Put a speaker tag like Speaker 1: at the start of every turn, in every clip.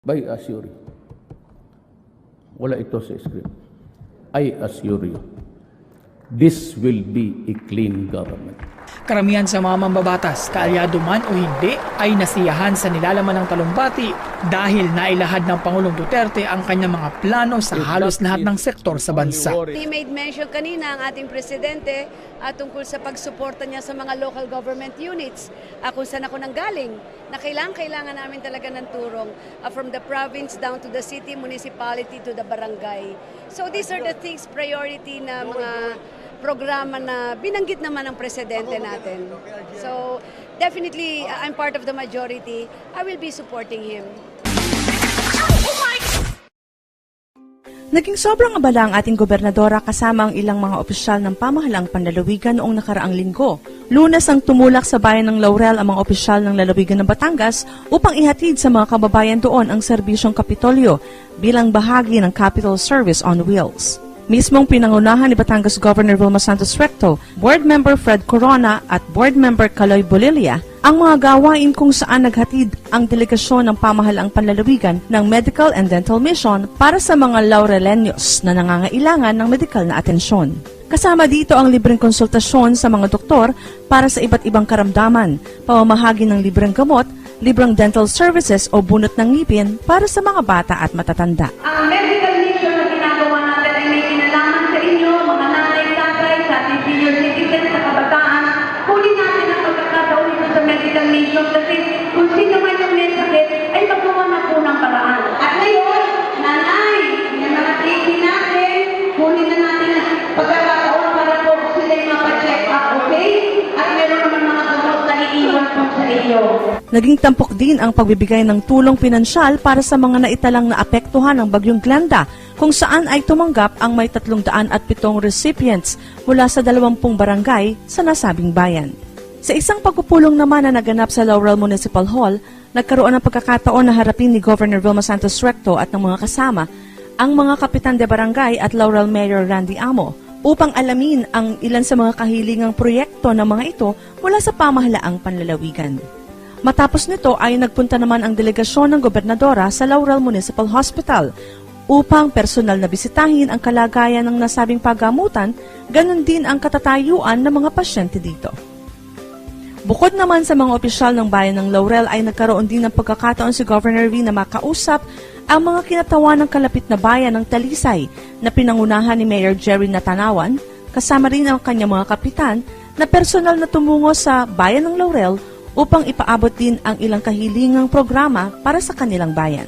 Speaker 1: I assure you. Wala ito sa script. I assure you. This will be a clean government.
Speaker 2: Karamihan sa mga mambabatas, kaalyado man o hindi, ay nasiyahan sa nilalaman ng talumpati dahil nailahad ng Pangulong Duterte ang kanyang mga plano sa halos lahat ng sektor sa bansa.
Speaker 3: He made mention kanina ang ating presidente tungkol sa pagsuporta niya sa mga local government units kung saan ako nanggaling na kailangan namin talaga ng turong from the province down to the city, municipality to the barangay. So these are the things priority na mga programa na binanggit naman ng presidente natin. So definitely I'm part of the majority. I will be supporting him.
Speaker 4: Naging sobrang abala ang ating gobernadora kasama ang ilang mga opisyal ng pamahalaang panlalawigan noong nakaraang linggo. Lunes ang tumulak sa bayan ng Laurel ang mga opisyal ng lalawigan ng Batangas upang ihatid sa mga kababayan doon ang serbisyong Kapitolyo bilang bahagi ng Capital Service on Wheels. Mismong pinangunahan ni Batangas Governor Vilma Santos Recto, Board Member Fred Corona at Board Member Caloy Bolilia ang mga gawain kung saan naghatid ang delegasyon ng pamahalaang panlalawigan ng Medical and Dental Mission para sa mga Laureleños na nangangailangan ng medikal na atensyon. Kasama dito ang libreng konsultasyon sa mga doktor para sa iba't ibang karamdaman, pamamahagi ng libreng gamot, libreng dental services o bunot ng ngipin para sa mga bata at matatanda.
Speaker 5: Ang medical mission na ginagawa natin ay may kinalaman sa inyo, mga nanay, tatay, sa ating senior citizens, sa kabataan. Kunin natin ang pagkakataon nito sa medical mission kasi kung sino man yung may sakit ay magawa na po ng paraan. At ngayon, nanay, yung mga titi natin, kunin na natin ang pagkakataon para po sila yung mapacheck up, okay? At meron naman mga gamot na iiwan po sa iyo.
Speaker 4: Naging tampok din ang pagbibigay ng tulong pinansyal para sa mga naitalang naapektuhan ng Bagyong Glenda, kung saan ay tumanggap ang may 307 recipients mula sa 20 barangay sa nasabing bayan. Sa isang pagpupulong naman na naganap sa Laurel Municipal Hall, nagkaroon ng pagkakataon na harapin ni Governor Vilma Santos Recto at ng mga kasama ang mga kapitan de barangay at Laurel Mayor Randy Amo upang alamin ang ilan sa mga kahilingang proyekto ng mga ito mula sa pamahalaang panlalawigan. Matapos nito ay nagpunta naman ang delegasyon ng gobernadora sa Laurel Municipal Hospital upang personal na bisitahin ang kalagayan ng nasabing paggamutan, ganun din ang katatayuan ng mga pasyente dito. Bukod naman sa mga opisyal ng bayan ng Laurel ay nagkaroon din ng pagkakataon si Governor V na makausap ang mga kinatawan ng kalapit na bayan ng Talisay na pinangunahan ni Mayor Jerry Natanawan, kasama rin ang kanyang mga kapitan na personal na tumungo sa bayan ng Laurel upang ipaabot din ang ilang kahilingang programa para sa kanilang bayan.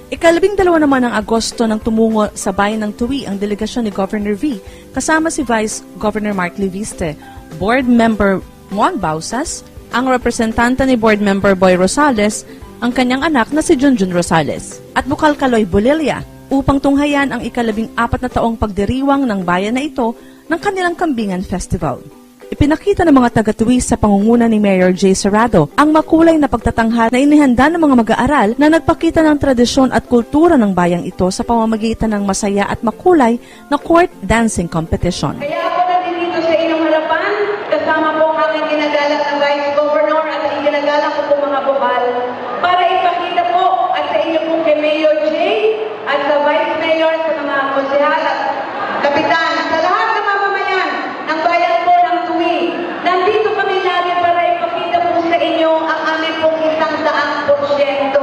Speaker 4: Ika-12 naman ng Agosto nang tumungo sa bayan ng Tuwi ang delegasyon ni Governor V kasama si Vice Governor Mark Leviste, Board Member Juan Bausas, ang representante ni Board Member Boy Rosales, ang kanyang anak na si Junjun Rosales, at Bukal Caloy Bolilia upang tunghayan ang ika-14 na taong pagdiriwang ng bayan na ito ng kanilang Kambingan Festival. Ipinakita ng mga taga-Tuwi sa pangunguna ni Mayor J. Serrado ang makulay na pagtatanghal na inihanda ng mga mag-aaral na nagpakita ng tradisyon at kultura ng bayang ito sa pamamagitan ng masaya at makulay na court dancing competition.
Speaker 5: Kaya ako nandito sa inyong harapan, kasama po ang aking ginagalang na Vice Governor at ang ginagalang ko po mga bukal para ipakita po at sa inyo po kay Mayor J. at sa Vice Mayor, sa mga konsehal at kapitan, sa lahat ng mamamayan ng bayan po ng Tuwi. Nandito kami lagi para ipakita po sa inyo ang aming pong 100%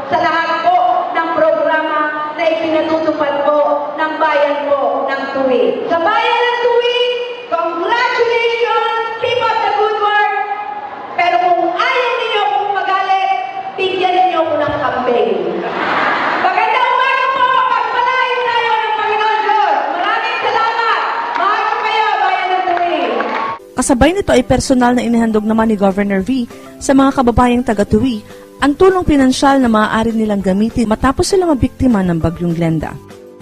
Speaker 5: sa lahat po ng programa na ipinatutupad po ng bayan po ng Tuwi. Sa bayan ng Tuwi, congratulations! Keep up the good work! Pero kung ayaw ninyo akong magalit, bigyan ninyo ako ng campaign. Magandang umaga po! Pagpalain tayo ng Panginoon Diyos! Maraming salamat! Mahal ko kayo, bayan ng Tuwi!
Speaker 4: Kasabay nito ay personal na inihandog naman ni Governor V sa mga kababayang taga-Tuwi ang tulong pinansyal na maaari nilang gamitin matapos sila mabiktima ng Bagyong Glenda.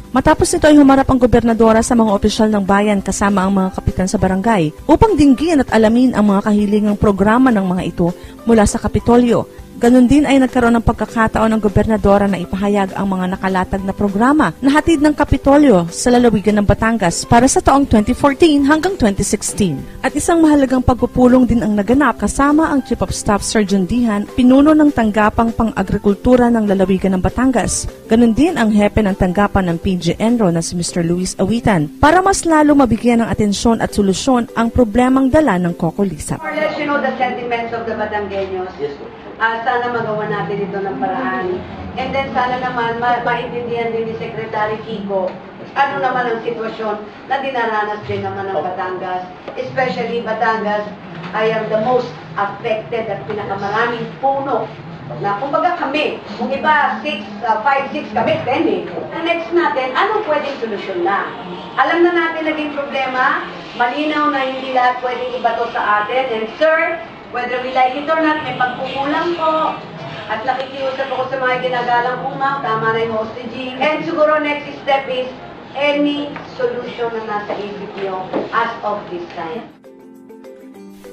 Speaker 4: Matapos nito ay humarap ang gobernadora sa mga opisyal ng bayan kasama ang mga kapitan sa barangay upang dinggin at alamin ang mga kahilingang programa ng mga ito mula sa Kapitolyo Ganon din ay nagkaroon ng pagkakataon ng gobernadora na ipahayag ang mga nakalatag na programa na hatid ng Kapitolyo sa lalawigan ng Batangas para sa taong 2014 hanggang 2016. At isang mahalagang pagpupulong din ang naganap kasama ang Chief of Staff Sir John Dihan, pinuno ng tanggapang pang-agrikultura ng lalawigan ng Batangas. Ganon din ang hepe ng tanggapan ng PG Enro na si Mr. Luis Awitan para mas lalo mabigyan ng atensyon at solusyon ang problemang dala ng Coco Lisap.
Speaker 5: More or less, you know the sentiments of the Batanggenyos. Yes, po. Sana magawa natin ito ng paraan. And then sana naman maintindihan din ni Secretary Kiko ano naman ang sitwasyon na dinaranas din naman ng Batangas. Especially Batangas, I am the most affected at pinakamaraming puno. Na kumbaga kami, kung iba 5-6 kami, 10 eh. Ang next natin, anong pwedeng solusyon na? Alam na natin naging problema, malinaw na hindi lahat pwedeng ibato sa atin. And sir, whether we like it or not, may pagkukulang po. At nakikiusap ako sa mga ginagalang kong ma'am, tama na yung OCG. And siguro next step is any solution na nasa isip nyo as of this time.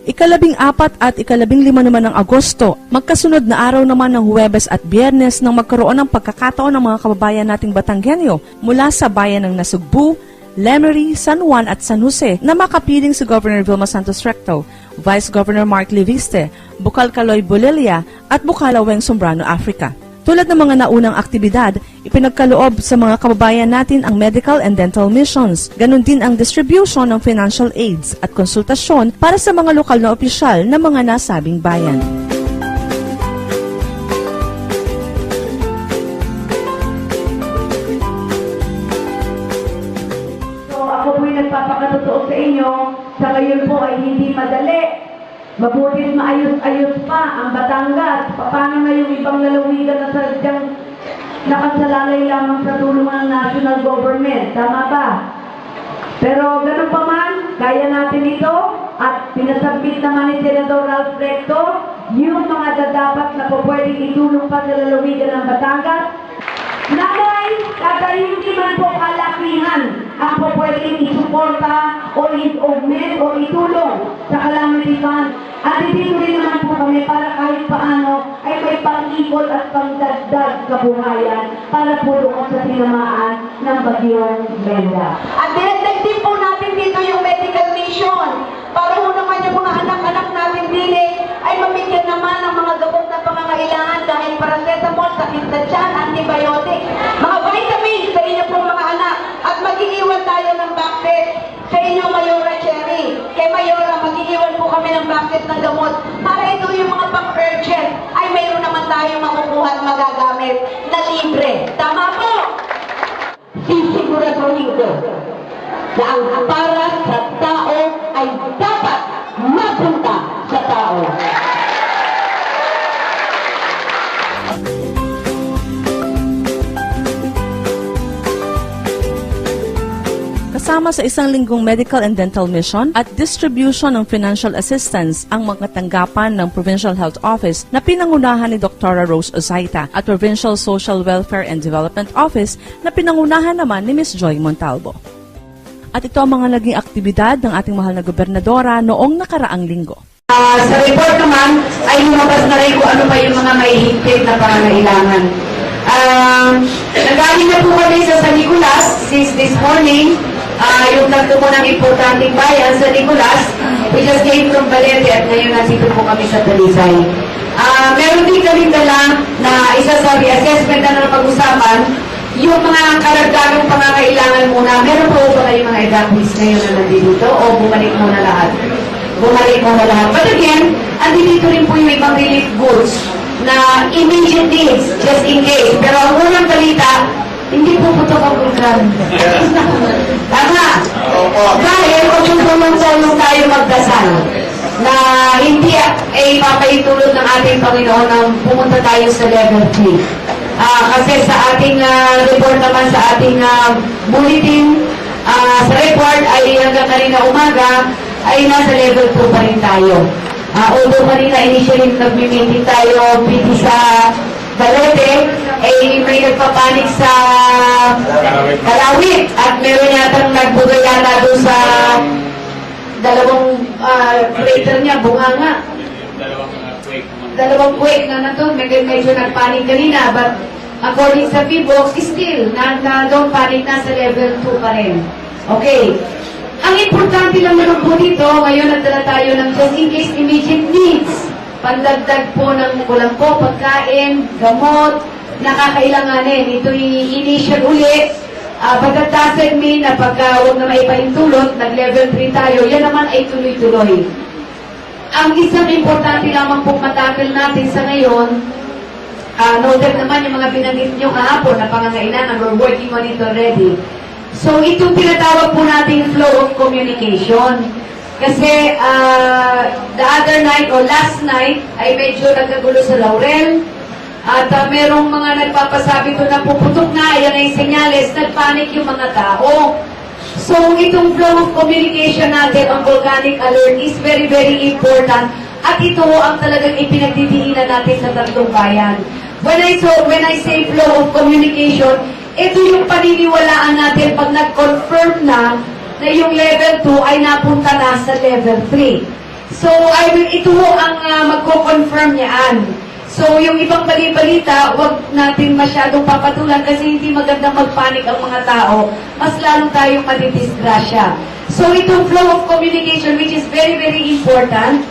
Speaker 4: Ika-14 at ika-15 naman ng Agosto, magkasunod na araw naman ng Huwebes at Biyernes nang magkaroon ng pagkakataon ng mga kababayan nating Batanggenyo mula sa bayan ng Nasugbu, Lemery, San Juan at San Jose na makapiling si Governor Vilma Santos Recto, Vice Governor Mark Leviste, Bukal Kaloy Bulelia at Bukalaweng Sombrano, Africa. Tulad ng mga naunang aktibidad, ipinagkaloob sa mga kababayan natin ang medical and dental missions. Ganon din ang distribution ng financial aids at konsultasyon para sa mga lokal na opisyal ng mga nasabing bayan.
Speaker 5: Ako po'y nagpapakatotoo sa inyo, sa ngayon po ay hindi madali. Mabutit maayos-ayos pa ang Batangas. Paano na yung ibang lalawigan na sadyang nakasalalay lamang sa tulong ng national government? Tama ba? Pero ganun pa man, kaya natin ito at pinasabit naman ni Senador Ralph Recto yung mga dapat na po pwedeng itulong pa sa lalawigan ng Batangas. Nanay, at hindi man po kalakihan ang po pwedeng isuporta o i-augment o itulong sa calamity fund. At dito rin naman po kami para kahit paano ay may pang-ikot at pang-dagdag kabuhayan para po doon sa tinamaan ng bagyong Brenda. At dinagdag din po natin dito yung medical mission para po naman yung mga anak-anak natin dili ay mabigyan naman ng mga gamot na pangangailangan dahil paracetamol, sakit sa tiyan, antibiotic, mga vitamins sa inyo pong mga anak. At mag-iiwan tayo ng basket sa inyo, Mayora Cherry. Kay Mayora, mag-iiwan po kami ng basket ng gamot para ito yung mga pang-urgent ay mayroon naman tayong makukuha at magagamit na libre. Tama po? Sisiguraduhin ko na ang para sa tao ay dapat mapunta sa tao.
Speaker 4: Kasama sa isang linggong medical and dental mission at distribution ng financial assistance ang mga tanggapan ng Provincial Health Office na pinangunahan ni Dr. Rose Ozaita at Provincial Social Welfare and Development Office na pinangunahan naman ni Ms. Joy Montalvo. At ito ang mga naging aktibidad ng ating mahal na gobernadora noong nakaraang linggo.
Speaker 5: Sa report naman ay lumabas na rin kung ano pa yung mga may higpit na pangangailangan. Nagaling na po kami sa San Nicolas since this morning. Yung nagtumo ng importanteng bayan sa Nicolas, we just came from Valete at ngayon nandito po kami sa Talisay. Meron din kami dala na isa sa reassessment na pag-usapan, yung mga karagdagang pangangailangan muna. Meron po ba kayong mga evacuees ngayon na nandito o bumalik muna lahat? Bumalik muna lahat. But again, andito rin po yung ibang relief goods na immediate needs, just in case. Pero ang unang balita, hindi po putok ang program. Tama. Dahil kung sumunod tayo magdasal na hindi ay papaitulot ng ating Panginoon na pumunta tayo sa level 3. Kasi sa ating report naman sa ating bulletin, sa report ay hanggang kanina umaga ay nasa level 2 pa rin tayo. Although kanina initially nag-meeting tayo piti sa Valete, ay may nagpapanik sa Kalawit at meron yatang nagbugay yata doon sa dalawang crater niya, bunganga. dalawang buwek na nato, medyo nagpanik kanina, but according sa PBOX, still, don't panic na sa level 2 pa rin. Okay. Ang importante lang naman po dito, ngayon nagdala tayo ng just in case immediate needs. Pandagdag po ng kulang po, pagkain, gamot, nakakailanganin. Ito initial uli. But that doesn't mean na pagka huwag na maipahintulot, nag-level 3 tayo, yan naman ay tuloy-tuloy. Ang isang importante lamang pong matakil natin sa ngayon, noted naman yung mga binanggit nyo kahapon na pangangailangan, we're working on it already. So, itong tinatawag po natin flow of communication. Kasi, the other night or last night, ay medyo nagkagulo sa Laurel. At merong mga nagpapasabi ko na puputok na, ayan ay senyales, nagpanik yung mga tao. So, itong flow of communication natin, ang volcanic alert, is very, very important. At ito ang talagang ipinagdidiinan natin sa tatlong bayan. When I say flow of communication, ito yung paniniwalaan natin pag nag-confirm na yung level 2 ay napunta na sa level 3. So, ito ang magko-confirm niyaan. So, yung ibang bali-balita, wag natin masyadong papatulan kasi hindi magandang magpanik ang mga tao. Mas lalo tayong madidisgrasya. So, itong flow of communication, which is very, very important,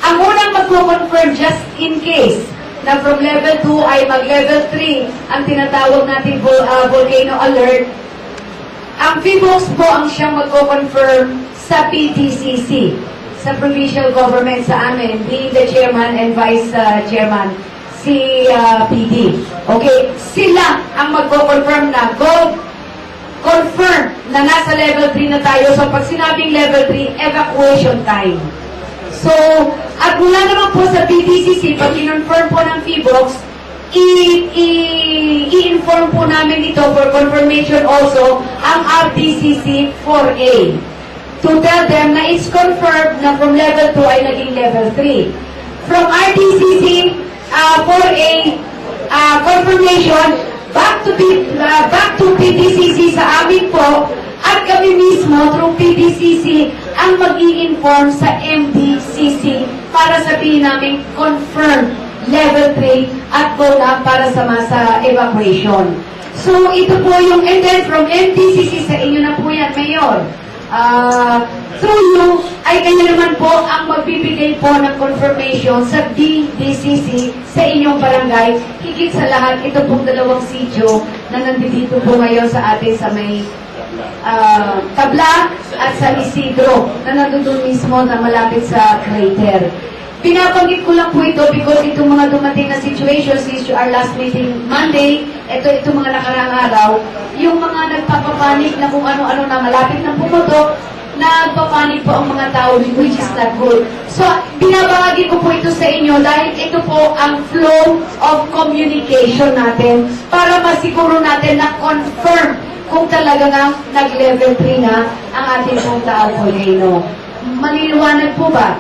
Speaker 5: ang unang magko-confirm just in case na from level 2 ay mag-level 3 ang tinatawag natin volcano alert. Ang PBOX po ang siyang magko-confirm sa PTCC, sa provincial government sa amin, being the chairman and vice chairman, si PD. Okay, sila ang magko-confirm na confirm na nasa level 3 na tayo. So pag sinabing level 3, evacuation time. So, at mula naman po sa PTCC, pag in-confirm po ng PBOX, i-inform po namin ito for confirmation also ang RTCC 4A. To tell them na it's confirmed na from level 2 ay naging level 3. From RTCC 4A confirmation, back to PTCC sa amin po, at kami mismo through PTCC ang mag-i-inform sa MDCC para sabihin namin confirm level 3 at go na para sa masa evacuation. So ito po yung, and then from MDCC sa inyo na po yan, Mayor. Through you, ay kayo naman po ang magbibigay po ng confirmation sa BDCC sa inyong barangay. Higit sa lahat, ito pong dalawang sitio na nandito po ngayon sa atin sa may Tabla at sa Isidro na nandun mismo na malapit sa crater. Pinabanggit ko lang po ito because itong mga dumating na situations since our last meeting Monday, itong mga nakaraang araw, yung mga nagpapapanik na kung ano-ano na malapit na pumutok, nagpapanik po ang mga tao, which is not good. So, binabahagi ko po ito sa inyo dahil ito po ang flow of communication natin para masiguro natin na confirm kung talaga nga nag-level 3 na ang ating pong Taal Volcano. Maliliwanag po ba?